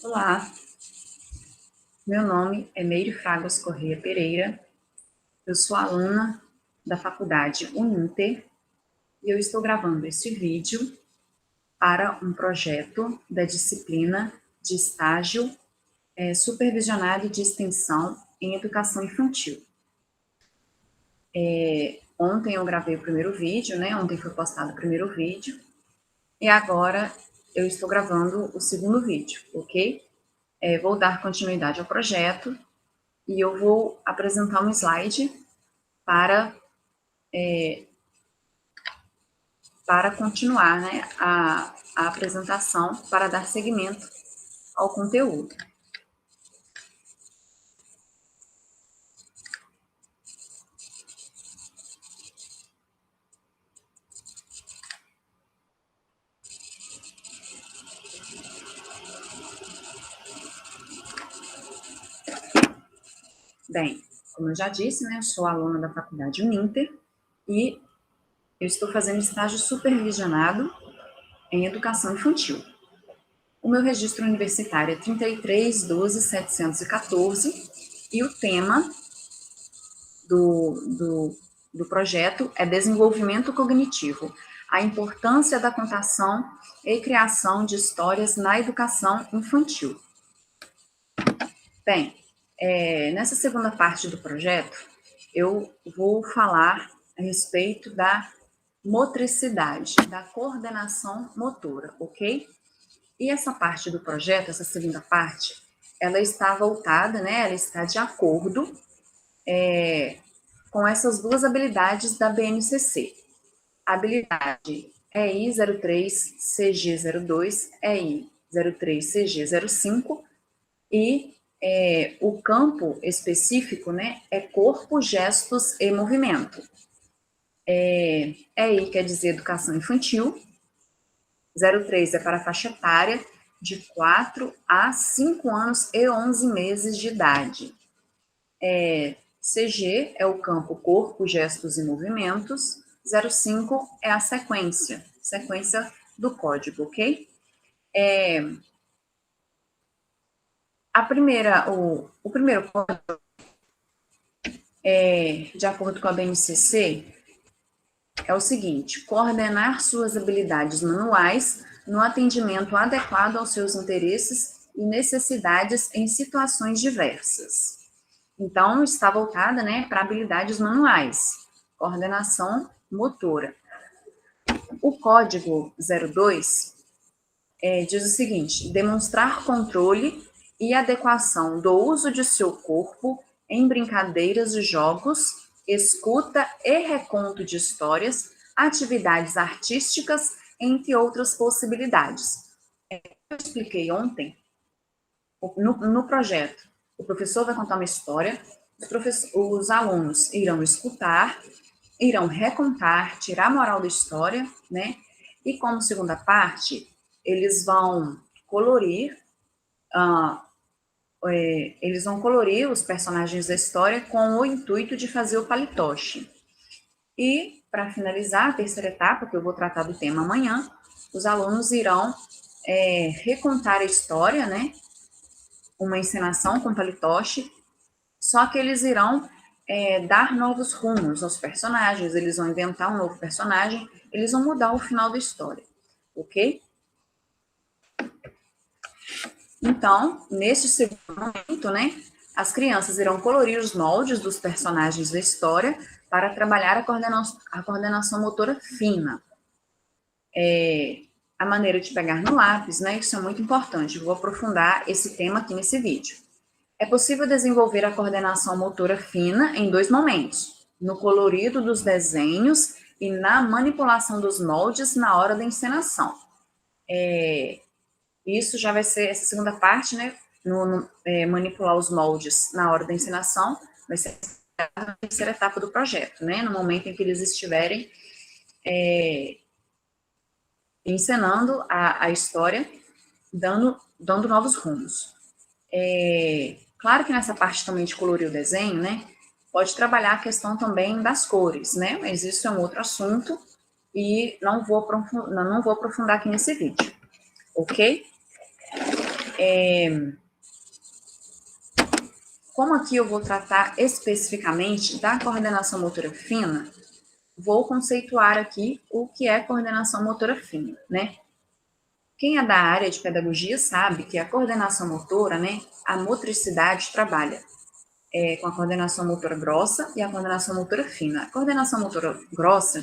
Olá, meu nome é Meire Fragas Corrêa Pereira, eu sou aluna da faculdade Uninter e eu estou gravando este vídeo para um projeto da disciplina de estágio supervisionado de extensão em educação infantil. Ontem eu gravei o primeiro vídeo, né? Ontem foi postado o primeiro vídeo e agora eu estou gravando o segundo vídeo, ok? Vou dar continuidade ao projeto e eu vou apresentar um slide para continuar, né, a apresentação, para dar seguimento ao conteúdo. Bem, como eu já disse, né, eu sou aluna da faculdade Uninter e eu estou fazendo estágio supervisionado em educação infantil. O meu registro universitário é 33.12.714 e o tema do projeto é desenvolvimento cognitivo, a importância da contação e criação de histórias na educação infantil. Bem, nessa segunda parte do projeto, eu vou falar a respeito da motricidade, da coordenação motora, ok? E essa parte do projeto, essa segunda parte, ela está voltada, né? Ela está de acordo com essas duas habilidades da BNCC. A habilidade EI 03 CG 02, EI 03 CG 05 e o campo específico, né, é corpo, gestos e movimento. EI quer dizer educação infantil, 03 é para a faixa etária de 4 a 5 anos e 11 meses de idade. CG é o campo corpo, gestos e movimentos, 05 é a sequência do código, ok? O primeiro código, de acordo com a BNCC, é o seguinte: coordenar suas habilidades manuais no atendimento adequado aos seus interesses e necessidades em situações diversas. Então, está voltada, né, para habilidades manuais, coordenação motora. O código 02 diz o seguinte: demonstrar controle e adequação do uso de seu corpo em brincadeiras e jogos, escuta e reconto de histórias, atividades artísticas, entre outras possibilidades. Eu expliquei ontem, no projeto, o professor vai contar uma história, os alunos irão escutar, irão recontar, tirar a moral da história, né? E como segunda parte, eles vão colorir os personagens da história com o intuito de fazer o palitoche. E, para finalizar, a terceira etapa, que eu vou tratar do tema amanhã, os alunos irão recontar a história, né? Uma encenação com palitoche, só que eles irão dar novos rumos aos personagens, eles vão inventar um novo personagem, eles vão mudar o final da história, ok? Então, neste segundo momento, né, as crianças irão colorir os moldes dos personagens da história para trabalhar a coordenação motora fina. A maneira de pegar no lápis, né, isso é muito importante, eu vou aprofundar esse tema aqui nesse vídeo. É possível desenvolver a coordenação motora fina em dois momentos: no colorido dos desenhos e na manipulação dos moldes na hora da encenação. Isso já vai ser essa segunda parte, né? Manipular os moldes na hora da encenação, vai ser a terceira etapa do projeto, né? No momento em que eles estiverem encenando a história, dando novos rumos. Claro que nessa parte também de colorir o desenho, né? Pode trabalhar a questão também das cores, né? Mas isso é um outro assunto e não vou aprofundar aqui nesse vídeo, ok? Como aqui eu vou tratar especificamente da coordenação motora fina, vou conceituar aqui o que é coordenação motora fina, né? Quem é da área de pedagogia sabe que a coordenação motora, né, a motricidade trabalha com a coordenação motora grossa e a coordenação motora fina. A coordenação motora grossa,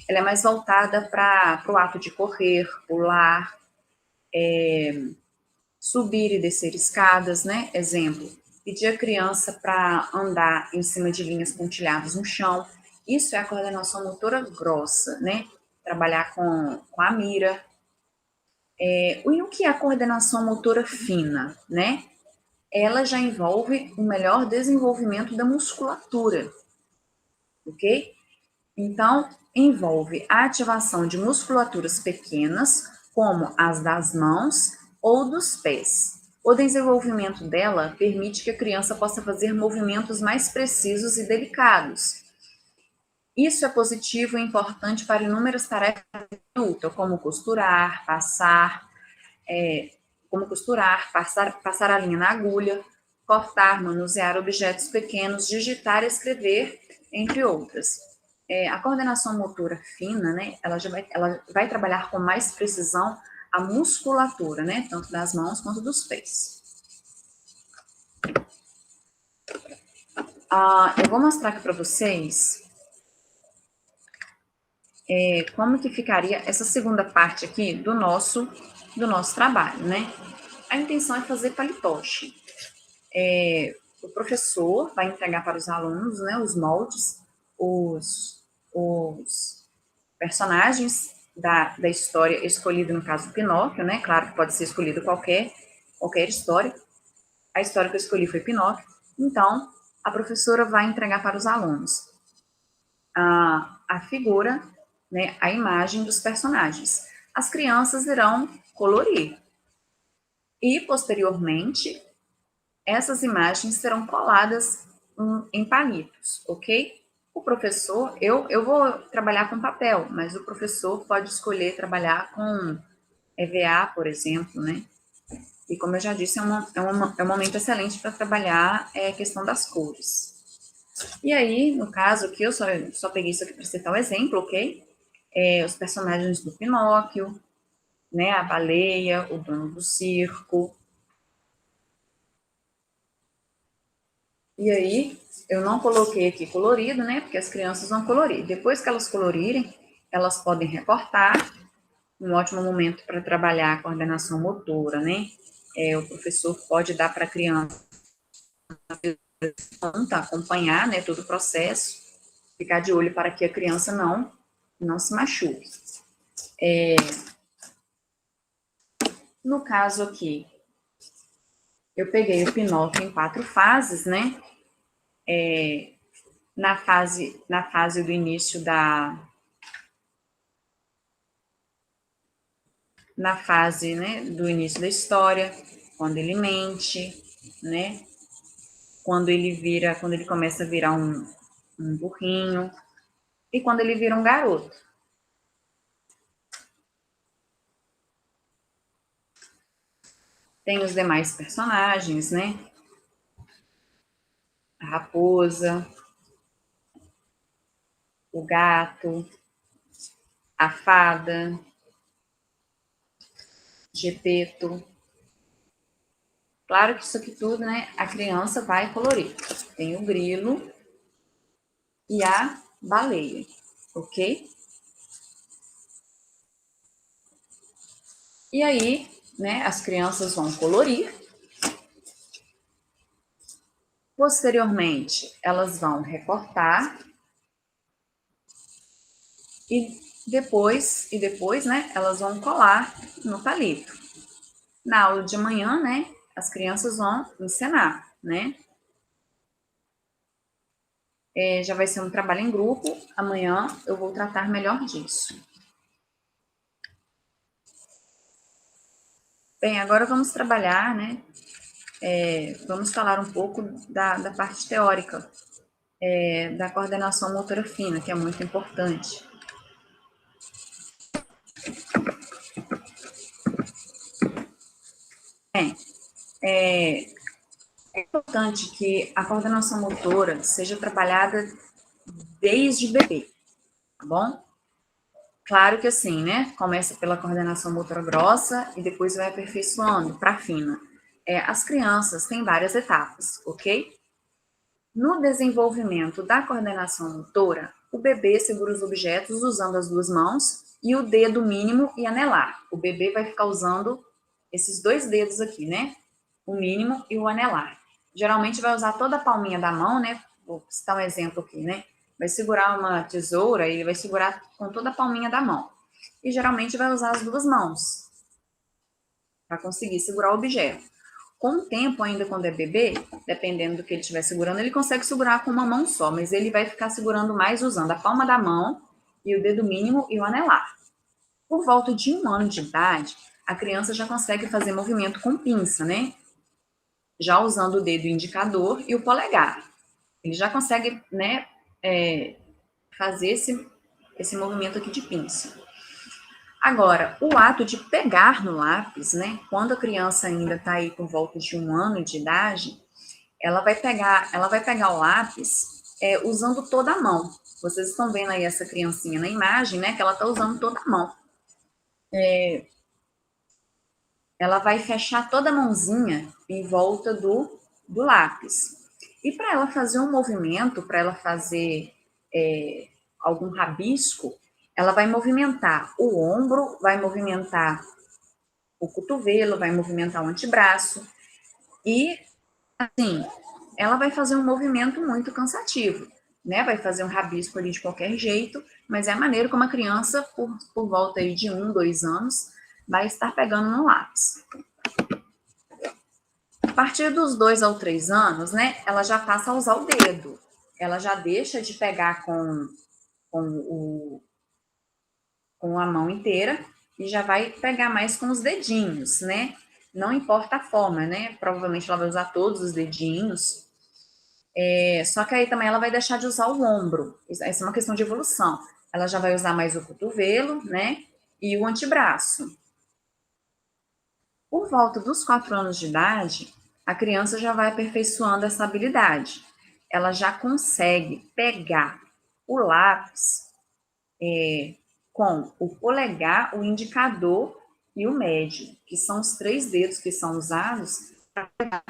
ela é mais voltada para o ato de correr, pular, subir e descer escadas, né? Exemplo, pedir a criança para andar em cima de linhas pontilhadas no chão. Isso é a coordenação motora grossa, né? Trabalhar com a mira. E o que é a coordenação motora fina, né? Ela já envolve um melhor desenvolvimento da musculatura, ok? Então, envolve a ativação de musculaturas pequenas, como as das mãos ou dos pés. O desenvolvimento dela permite que a criança possa fazer movimentos mais precisos e delicados. Isso é positivo e importante para inúmeras tarefas adultas, como costurar, passar a linha na agulha, cortar, manusear objetos pequenos, digitar, escrever, entre outras. A coordenação motora fina, né, ela vai trabalhar com mais precisão a musculatura, né, tanto das mãos quanto dos pés. Eu vou mostrar aqui para vocês como que ficaria essa segunda parte aqui do nosso trabalho, né? A intenção é fazer palitoche. O professor vai entregar para os alunos, né, os moldes, os personagens da história escolhida, no caso, Pinóquio, né? Claro que pode ser escolhido qualquer história. A história que eu escolhi foi Pinóquio. Então, a professora vai entregar para os alunos a figura, né, a imagem dos personagens. As crianças irão colorir. E, posteriormente, essas imagens serão coladas em palitos, ok? O professor, eu vou trabalhar com papel, mas o professor pode escolher trabalhar com EVA, por exemplo, né? E como eu já disse, é um momento excelente para trabalhar a questão das cores. E aí, no caso aqui, eu só peguei isso aqui para citar um exemplo, ok? Os personagens do Pinóquio, né? A baleia, o dono do circo. E aí, eu não coloquei aqui colorido, né? Porque as crianças vão colorir. Depois que elas colorirem, elas podem recortar. Um ótimo momento para trabalhar a coordenação motora, né? O professor pode dar para a criança acompanhar, né, todo o processo, ficar de olho para que a criança não se machuque. No caso aqui, eu peguei o Pinóquio em 4 fases, né? Na fase do início na fase, né, do início da história, quando ele mente, né? Quando ele começa a virar um burrinho e quando ele vira um garoto. Tem os demais personagens, né? A raposa, o gato, a fada, Gepeto. Claro que isso aqui tudo, né, a criança vai colorir. Tem o grilo e a baleia, ok? E aí, né, as crianças vão colorir. Posteriormente, elas vão recortar e depois, né, elas vão colar no palito. Na aula de amanhã, né, as crianças vão encenar, né? Já vai ser um trabalho em grupo. Amanhã eu vou tratar melhor disso. Bem, agora vamos trabalhar, né? Vamos falar um pouco da parte teórica da coordenação motora fina, que é muito importante. Bem, É importante que a coordenação motora seja trabalhada desde bebê, tá bom? Claro que assim, né? Começa pela coordenação motora grossa e depois vai aperfeiçoando para fina. As crianças têm várias etapas, ok? No desenvolvimento da coordenação motora, o bebê segura os objetos usando as duas mãos e o dedo mínimo e anelar. O bebê vai ficar usando esses dois dedos aqui, né? O mínimo e o anelar. Geralmente vai usar toda a palminha da mão, né? Vou citar um exemplo aqui, né? Vai segurar uma tesoura e ele vai segurar com toda a palminha da mão. E geralmente vai usar as duas mãos para conseguir segurar o objeto. Com o tempo, ainda quando é bebê, dependendo do que ele estiver segurando, ele consegue segurar com uma mão só, mas ele vai ficar segurando mais usando a palma da mão e o dedo mínimo e o anelar. Por volta de 1 ano de idade, a criança já consegue fazer movimento com pinça, né? Já usando o dedo indicador e o polegar. Ele já consegue, né, fazer esse movimento aqui de pinça. Agora, o ato de pegar no lápis, né, quando a criança ainda está aí por volta de 1 ano de idade, ela vai pegar o lápis usando toda a mão. Vocês estão vendo aí essa criancinha na imagem, né, que ela está usando toda a mão. Ela vai fechar toda a mãozinha em volta do lápis. E para ela fazer um movimento, para ela fazer algum rabisco, ela vai movimentar o ombro, vai movimentar o cotovelo, vai movimentar o antebraço. E, assim, ela vai fazer um movimento muito cansativo, né? Vai fazer um rabisco ali de qualquer jeito, mas é a maneira como a criança, por volta aí de 1, 2 anos, vai estar pegando no lápis. A partir dos 2 ou 3 anos, né, ela já passa a usar o dedo. Ela já deixa de pegar com a mão inteira e já vai pegar mais com os dedinhos, né? Não importa a forma, né? Provavelmente ela vai usar todos os dedinhos. Só que aí também ela vai deixar de usar o ombro. Essa é uma questão de evolução. Ela já vai usar mais o cotovelo, né? E o antebraço. Por volta dos 4 anos de idade, a criança já vai aperfeiçoando essa habilidade. Ela já consegue pegar o lápis com o polegar, o indicador e o médio, que são os 3 dedos que são usados para pegar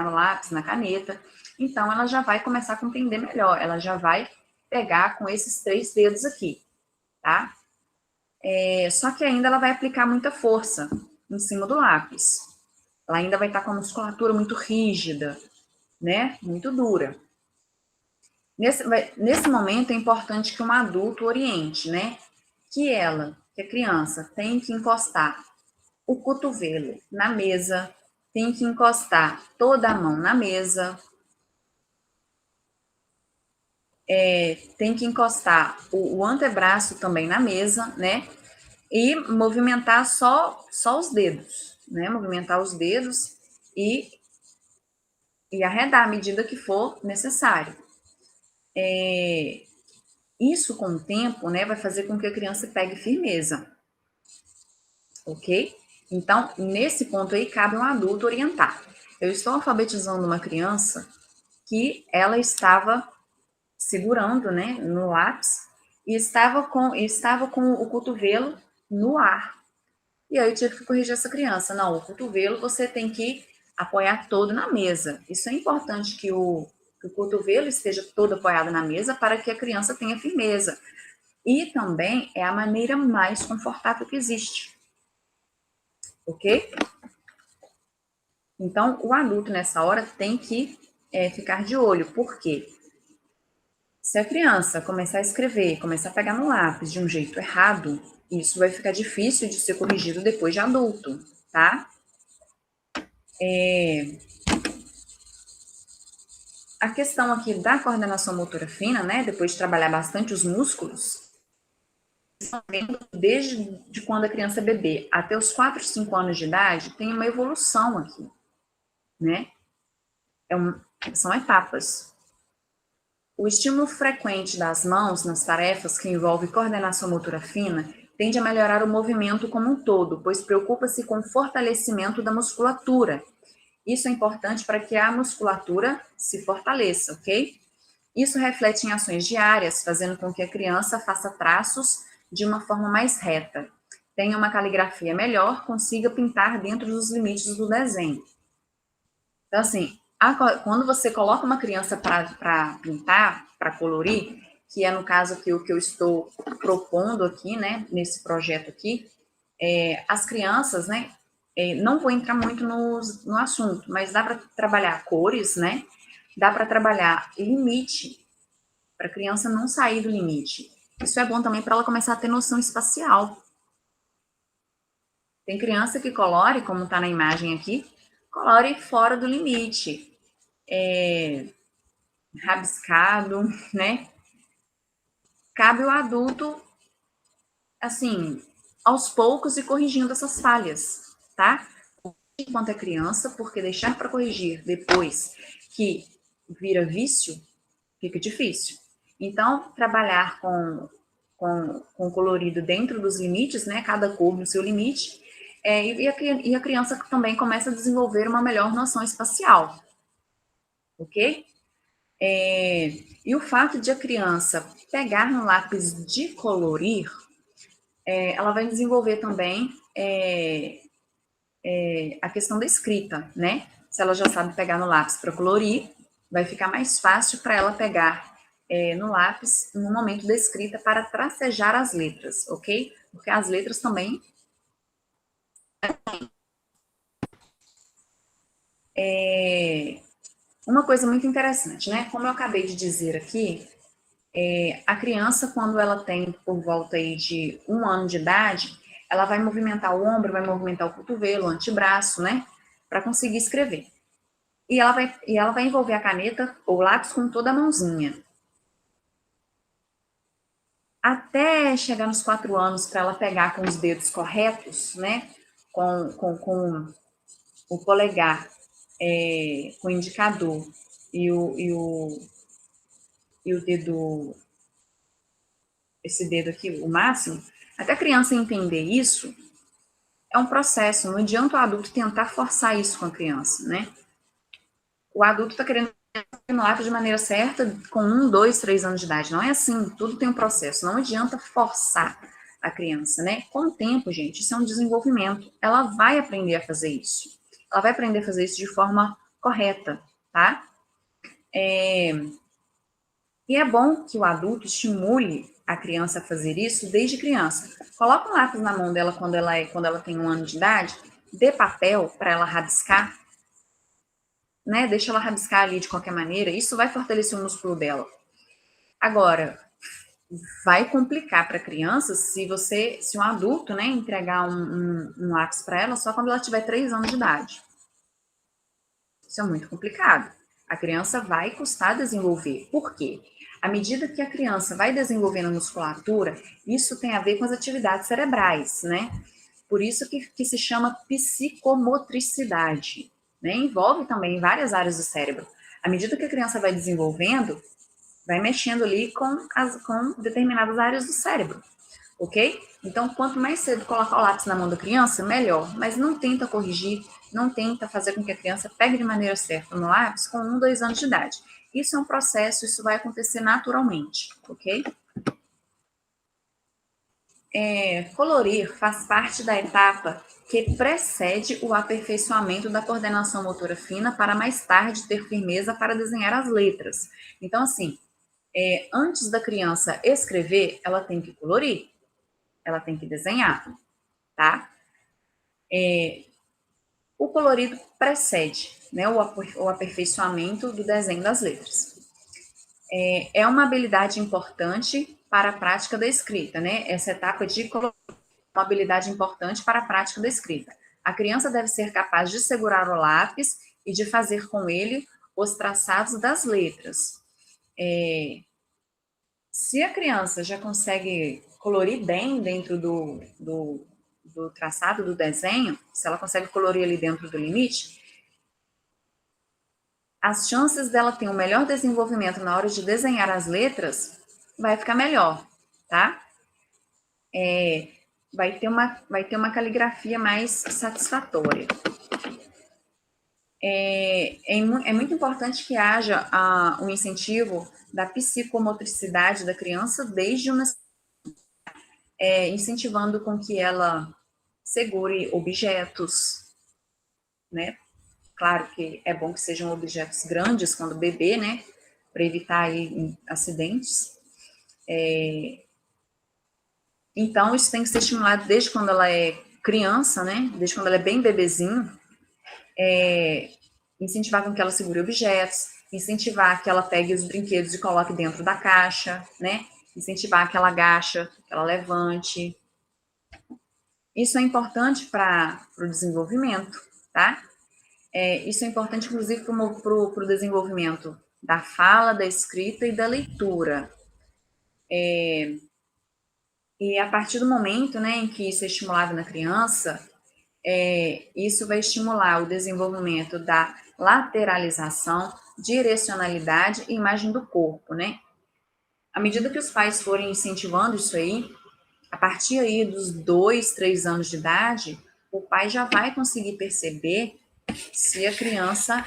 no lápis, na caneta. Então, ela já vai começar a compreender melhor, ela já vai pegar com esses 3 dedos aqui, tá? Só que ainda ela vai aplicar muita força em cima do lápis. Ela ainda vai estar com a musculatura muito rígida, né? Muito dura. Nesse momento é importante que um adulto oriente, né? Que a criança tem que encostar o cotovelo na mesa, tem que encostar toda a mão na mesa, tem que encostar o antebraço também na mesa, né? E movimentar só os dedos, né? Movimentar os dedos e, e arredar à medida que for necessário. Isso, com o tempo, né, vai fazer com que a criança pegue firmeza, ok? Então, nesse ponto aí, cabe um adulto orientar. Eu estou alfabetizando uma criança que ela estava segurando, né, no lápis e estava com o cotovelo no ar. E aí eu tive que corrigir essa criança. Não, o cotovelo você tem que apoiar todo na mesa. Isso é importante que o cotovelo esteja todo apoiado na mesa para que a criança tenha firmeza. E também é a maneira mais confortável que existe. Ok? Então, o adulto nessa hora tem que ficar de olho. Por quê? Se a criança começar a escrever, começar a pegar no lápis de um jeito errado, isso vai ficar difícil de ser corrigido depois de adulto, tá? A questão aqui da coordenação motora fina, né, depois de trabalhar bastante os músculos, desde quando a criança é bebê até os 4, 5 anos de idade, tem uma evolução aqui, né? São etapas. O estímulo frequente das mãos nas tarefas que envolvem coordenação motora fina tende a melhorar o movimento como um todo, pois preocupa-se com o fortalecimento da musculatura. Isso é importante para que a musculatura se fortaleça, ok? Isso reflete em ações diárias, fazendo com que a criança faça traços de uma forma mais reta, tenha uma caligrafia melhor, consiga pintar dentro dos limites do desenho. Então, assim, quando você coloca uma criança para pintar, para colorir, que é no caso que o que eu estou propondo aqui, né, nesse projeto aqui, as crianças, né, não vou entrar muito no assunto, mas dá para trabalhar cores, né, dá para trabalhar limite, para a criança não sair do limite. Isso é bom também para ela começar a ter noção espacial. Tem criança que colore, como está na imagem aqui, colore fora do limite, rabiscado, né? Cabe ao adulto, assim, aos poucos e corrigindo essas falhas, tá? Enquanto é criança, porque deixar para corrigir depois que vira vício, fica difícil. Então, trabalhar com colorido dentro dos limites, né? Cada cor no seu limite, e a criança também começa a desenvolver uma melhor noção espacial, ok? E o fato de a criança pegar no lápis de colorir, ela vai desenvolver também a questão da escrita, né? Se ela já sabe pegar no lápis para colorir, vai ficar mais fácil para ela pegar no lápis no momento da escrita para tracejar as letras, ok? Porque as letras também uma coisa muito interessante, né? Como eu acabei de dizer aqui, a criança, quando ela tem por volta aí de 1 ano de idade, ela vai movimentar o ombro, vai movimentar o cotovelo, o antebraço, né? Para conseguir escrever. E ela vai envolver a caneta ou lápis com toda a mãozinha. Até chegar nos 4 anos, para ela pegar com os dedos corretos, né? Com o polegar, com o indicador e o dedo, esse dedo aqui, o máximo, até a criança entender isso, é um processo. Não adianta o adulto tentar forçar isso com a criança, né? O adulto está querendo no lápis de maneira certa com 1, 2, 3 anos de idade. Não é assim, tudo tem um processo. Não adianta forçar a criança, né? Com o tempo, gente, isso é um desenvolvimento. Ela vai aprender a fazer isso. Ela vai aprender a fazer isso de forma correta, tá? E é bom que o adulto estimule a criança a fazer isso desde criança. Coloca um lápis na mão dela quando ela tem 1 ano de idade, dê papel para ela rabiscar, né? Deixa ela rabiscar ali de qualquer maneira. Isso vai fortalecer o músculo dela. Agora, vai complicar para a criança se um adulto, né, entregar um lápis para ela só quando ela tiver 3 anos de idade. Isso é muito complicado. A criança vai custar desenvolver. Por quê? À medida que a criança vai desenvolvendo a musculatura, isso tem a ver com as atividades cerebrais, né? Por isso que se chama psicomotricidade, né? Envolve também várias áreas do cérebro. À medida que a criança vai desenvolvendo, vai mexendo ali com determinadas áreas do cérebro, ok? Então, quanto mais cedo colocar o lápis na mão da criança, melhor. Mas não tenta corrigir, não tenta fazer com que a criança pegue de maneira certa no lápis com 1, 2 anos de idade. Isso é um processo, isso vai acontecer naturalmente, ok? Colorir faz parte da etapa que precede o aperfeiçoamento da coordenação motora fina para mais tarde ter firmeza para desenhar as letras. Então, assim, antes da criança escrever, ela tem que colorir, ela tem que desenhar, tá? O colorido precede, né, o aperfeiçoamento do desenho das letras. É uma habilidade importante para a prática da escrita, né? Essa etapa de colorir é uma habilidade importante para a prática da escrita. A criança deve ser capaz de segurar o lápis e de fazer com ele os traçados das letras. Se a criança já consegue colorir bem dentro do traçado do desenho, se ela consegue colorir ali dentro do limite, as chances dela ter um melhor desenvolvimento na hora de desenhar as letras vai ficar melhor, tá? vai ter uma caligrafia mais satisfatória. É muito importante que haja um incentivo da psicomotricidade da criança desde uma incentivando com que ela segure objetos, né? Claro que é bom que sejam objetos grandes quando bebê, né? Para evitar aí acidentes. Então, isso tem que ser estimulado desde quando ela é criança, né? Desde quando ela é bem bebezinho. Incentivar com que ela segure objetos, incentivar que ela pegue os brinquedos e coloque dentro da caixa, né? Incentivar que ela agacha, que ela levante. Isso é importante para o desenvolvimento, tá? Isso é importante, inclusive, para o desenvolvimento da fala, da escrita e da leitura. E a partir do momento, né, em que isso é estimulado na criança, isso vai estimular o desenvolvimento da lateralização, direcionalidade e imagem do corpo, né? À medida que os pais forem incentivando isso aí, a partir aí dos 2, 3 anos de idade, o pai já vai conseguir perceber se a criança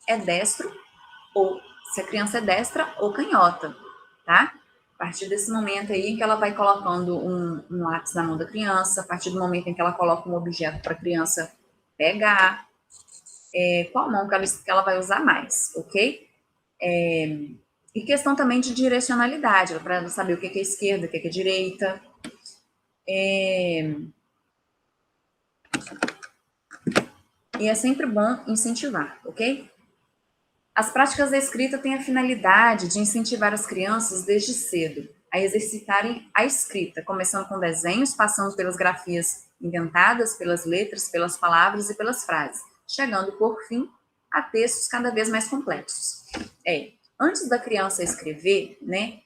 é destro ou se a criança é destra ou canhota, tá? A partir desse momento aí em que ela vai colocando um lápis na mão da criança, a partir do momento em que ela coloca um objeto para a criança pegar, qual mão que ela vai usar mais, ok? E questão também de direcionalidade, para ela saber o que é esquerda, o que é direita. E é sempre bom incentivar, ok? As práticas da escrita têm a finalidade de incentivar as crianças desde cedo a exercitarem a escrita, começando com desenhos, passando pelas grafias inventadas, pelas letras, pelas palavras e pelas frases, chegando, por fim, a textos cada vez mais complexos. Antes da criança escrever, né,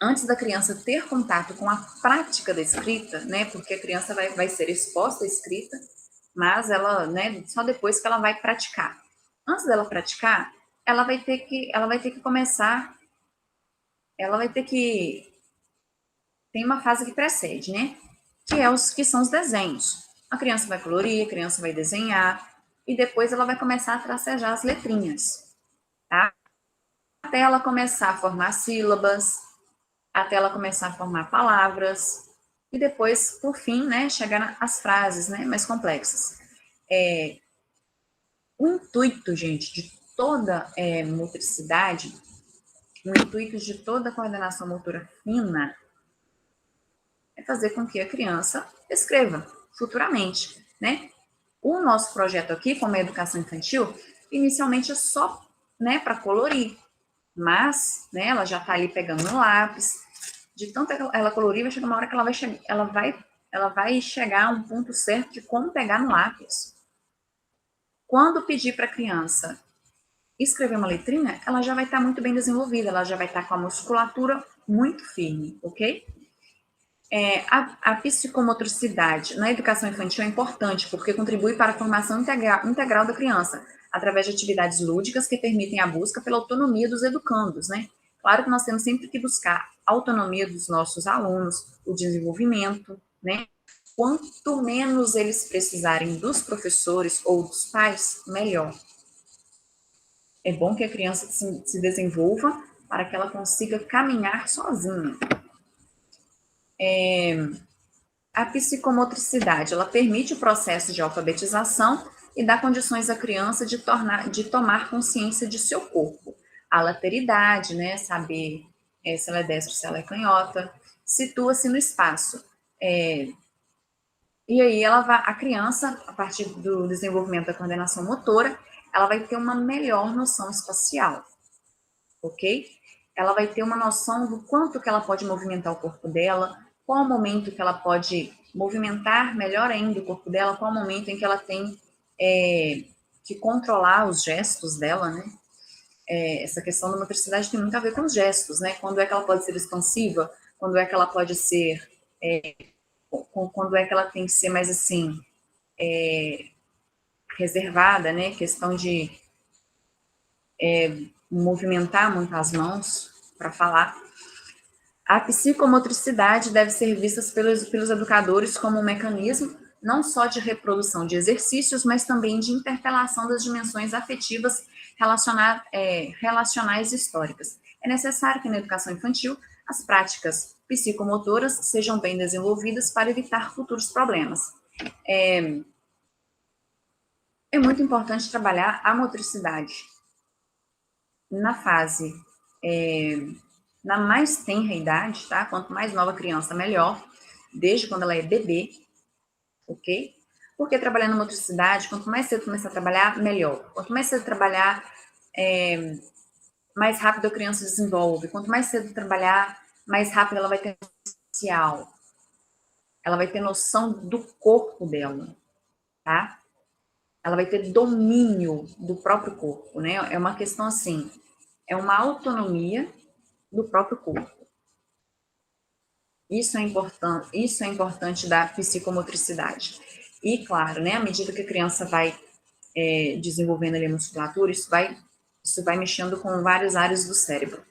antes da criança ter contato com a prática da escrita, né, porque a criança vai ser exposta à escrita, mas ela, né, só depois que ela vai praticar. Antes dela praticar, ela vai ter que começar, ela vai ter que tem uma fase que precede, né? Que são os desenhos. A criança vai colorir, a criança vai desenhar e depois ela vai começar a tracejar as letrinhas, tá? Até ela começar a formar sílabas, até ela começar a formar palavras e depois, por fim, né, chegar às frases, né, mais complexas. O intuito, gente, de toda motricidade, o intuito de toda coordenação motora fina é fazer com que a criança escreva futuramente, né? O nosso projeto aqui, como é educação infantil, inicialmente é só, né, para colorir, mas, né, ela já está ali pegando no lápis, de tanto ela colorir, vai chegar uma hora que ela vai chegar a um ponto certo de como pegar no lápis. Quando pedir para a criança escrever uma letrinha, ela já vai estar muito bem desenvolvida, ela já vai estar com a musculatura muito firme, ok? A psicomotricidade na educação infantil é importante porque contribui para a formação integral da criança, através de atividades lúdicas que permitem a busca pela autonomia dos educandos, né? Claro que nós temos sempre que buscar a autonomia dos nossos alunos, o desenvolvimento, né? Quanto menos eles precisarem dos professores ou dos pais, melhor. É bom que a criança se desenvolva para que ela consiga caminhar sozinha. A psicomotricidade, ela permite o processo de alfabetização e dá condições à criança de tomar consciência de seu corpo. A lateridade, né, saber se ela é destra ou se ela é canhota, situa-se no espaço. E aí a criança, a partir do desenvolvimento da coordenação motora, ela vai ter uma melhor noção espacial, ok? Ela vai ter uma noção do quanto que ela pode movimentar o corpo dela, qual o momento que ela pode movimentar melhor ainda o corpo dela, qual o momento em que ela tem que controlar os gestos dela, né? Essa questão da motricidade tem muito a ver com os gestos, né? Quando é que ela pode ser expansiva, quando é que ela pode ser, quando é que ela tem que ser mais assim, reservada, né? Questão de movimentar muito as mãos para falar. A psicomotricidade deve ser vista pelos educadores como um mecanismo não só de reprodução de exercícios, mas também de interpelação das dimensões afetivas relacionais e históricas. É necessário que na educação infantil as práticas psicomotoras sejam bem desenvolvidas para evitar futuros problemas. É muito importante trabalhar a motricidade na fase, na mais tenra idade, tá? Quanto mais nova a criança, melhor, desde quando ela é bebê, ok? Porque trabalhando motricidade, quanto mais cedo começar a trabalhar, melhor. Quanto mais cedo trabalhar, mais rápido a criança desenvolve. Quanto mais cedo trabalhar, mais rápido ela vai ter social. Ela vai ter noção do corpo dela, tá? Ela vai ter domínio do próprio corpo, né? É uma questão assim, é uma autonomia do próprio corpo. Isso é importante da psicomotricidade. E, claro, né, à medida que a criança vai desenvolvendo ali a musculatura, isso vai mexendo com várias áreas do cérebro.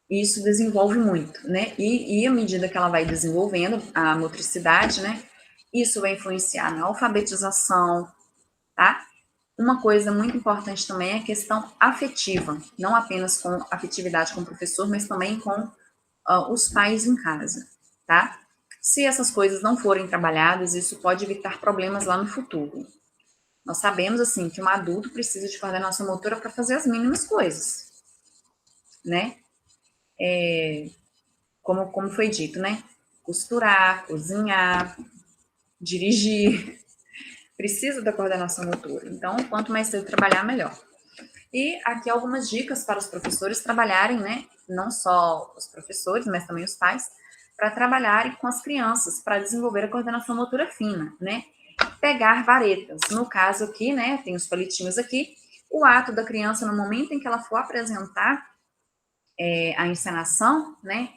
Isso desenvolve muito, né? E à medida que ela vai desenvolvendo a motricidade, né, isso vai influenciar na alfabetização, tá? Uma coisa muito importante também é a questão afetiva, não apenas com afetividade com o professor, mas também com os pais em casa, tá? Se essas coisas não forem trabalhadas, isso pode evitar problemas lá no futuro. Nós sabemos, assim, que um adulto precisa de coordenação motora para fazer as mínimas coisas, né? Como foi dito, né? Costurar, cozinhar, dirigir, precisa da coordenação motora. Então, quanto mais cedo trabalhar, melhor. E aqui algumas dicas para os professores trabalharem, né? Não só os professores, mas também os pais, para trabalharem com as crianças, para desenvolver a coordenação motora fina, né? Pegar varetas. No caso aqui, né? Tem os palitinhos aqui. O ato da criança, no momento em que ela for apresentar a encenação, né?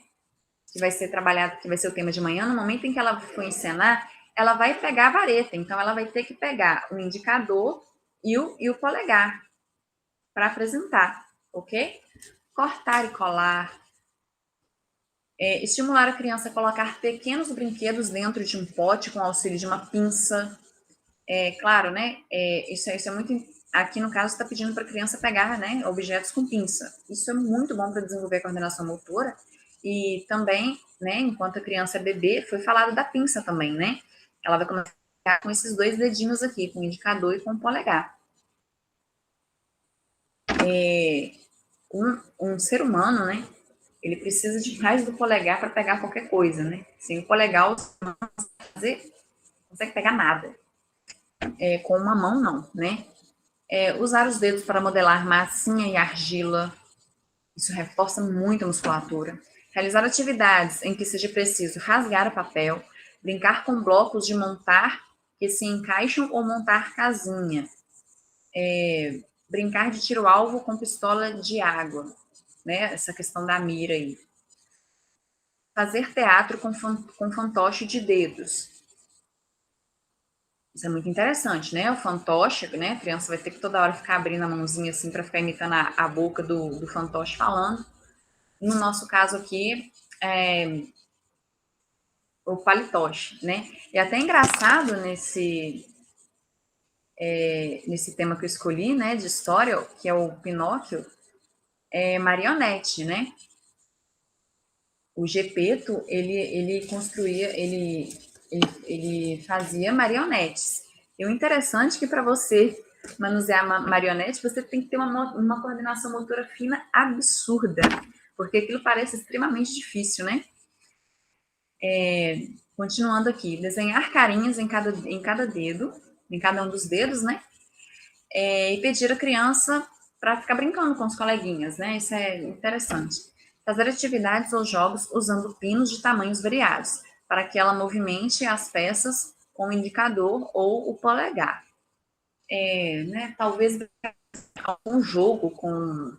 Que vai ser trabalhado, que vai ser o tema de manhã, no momento em que ela for encenar, ela vai pegar a vareta. Então, ela vai ter que pegar o indicador e o polegar para apresentar, ok? Cortar e colar. Estimular a criança a colocar pequenos brinquedos dentro de um pote com auxílio de uma pinça. Claro, né? Isso é muito. Aqui no caso está pedindo para a criança pegar, né, objetos com pinça. Isso é muito bom para desenvolver a coordenação motora. E também, né, enquanto a criança é bebê, foi falado da pinça também, né? Ela vai começar com esses dois dedinhos aqui, com o indicador e com o polegar. Um ser humano, né? Ele precisa de mais do polegar para pegar qualquer coisa, né? Sem o polegar, você não consegue pegar nada. Com uma mão, não, né? Usar os dedos para modelar massinha e argila, isso reforça muito a musculatura. Realizar atividades em que seja preciso rasgar o papel, brincar com blocos de montar que se encaixam ou montar casinha. Brincar de tiro-alvo com pistola de água, né? Essa questão da mira aí. Fazer teatro com fantoche de dedos. Isso é muito interessante, né? O fantoche, né? A criança vai ter que toda hora ficar abrindo a mãozinha assim para ficar imitando a boca do fantoche falando. No nosso caso aqui, o palitoche, né? E até engraçado nesse tema que eu escolhi, né, de história, que é o Pinóquio, marionete, né? O Gepeto, ele construía, ele fazia marionetes. E o interessante é que para você manusear uma marionete, você tem que ter uma coordenação motora fina absurda, porque aquilo parece extremamente difícil, né? Continuando aqui, desenhar carinhas em cada dedo, em cada um dos dedos, né? E pedir a criança para ficar brincando com os coleguinhas, né? Isso é interessante. Fazer atividades ou jogos usando pinos de tamanhos variados, para que ela movimente as peças com o indicador ou o polegar. Né? Talvez um jogo com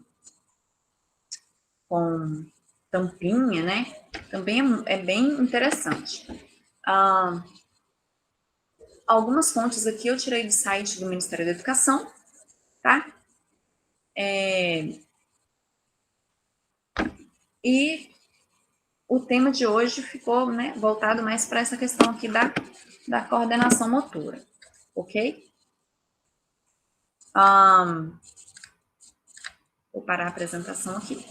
tampinha, né? Também é bem interessante. Algumas fontes aqui eu tirei do site do Ministério da Educação, tá? E o tema de hoje ficou, né, voltado mais para essa questão aqui da coordenação motora, ok? Vou parar a apresentação aqui.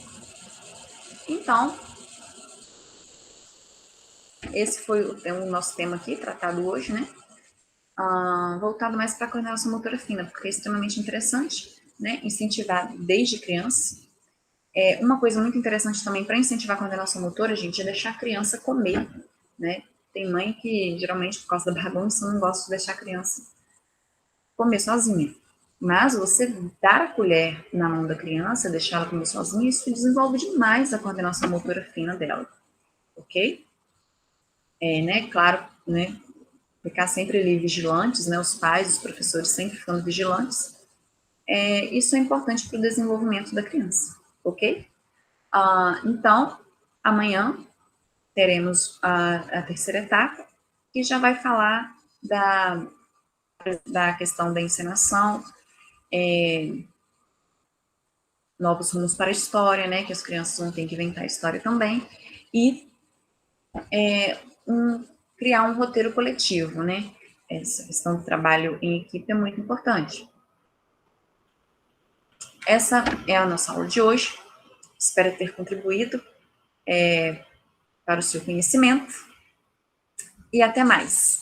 Então, esse foi o nosso tema aqui, tratado hoje, né? Voltado mais para a coordenação motora fina, porque é extremamente interessante, né? Incentivar desde criança. Uma coisa muito interessante também para incentivar a coordenação motora, gente, é deixar a criança comer, né? Tem mãe que, geralmente, por causa da bagunça, não gosta de deixar a criança comer sozinha. Mas você dar a colher na mão da criança, deixar ela comer sozinha, isso desenvolve demais a coordenação motora fina dela, ok? Né, claro, né, ficar sempre ali vigilantes, né, os pais, os professores sempre ficando vigilantes, isso é importante para o desenvolvimento da criança, ok? Então, amanhã teremos a terceira etapa, que já vai falar da questão da encenação, novos rumos para a história, né, que as crianças vão ter que inventar a história também, e criar um roteiro coletivo, né? Essa questão do trabalho em equipe é muito importante. Essa é a nossa aula de hoje. Espero ter contribuído para o seu conhecimento e até mais.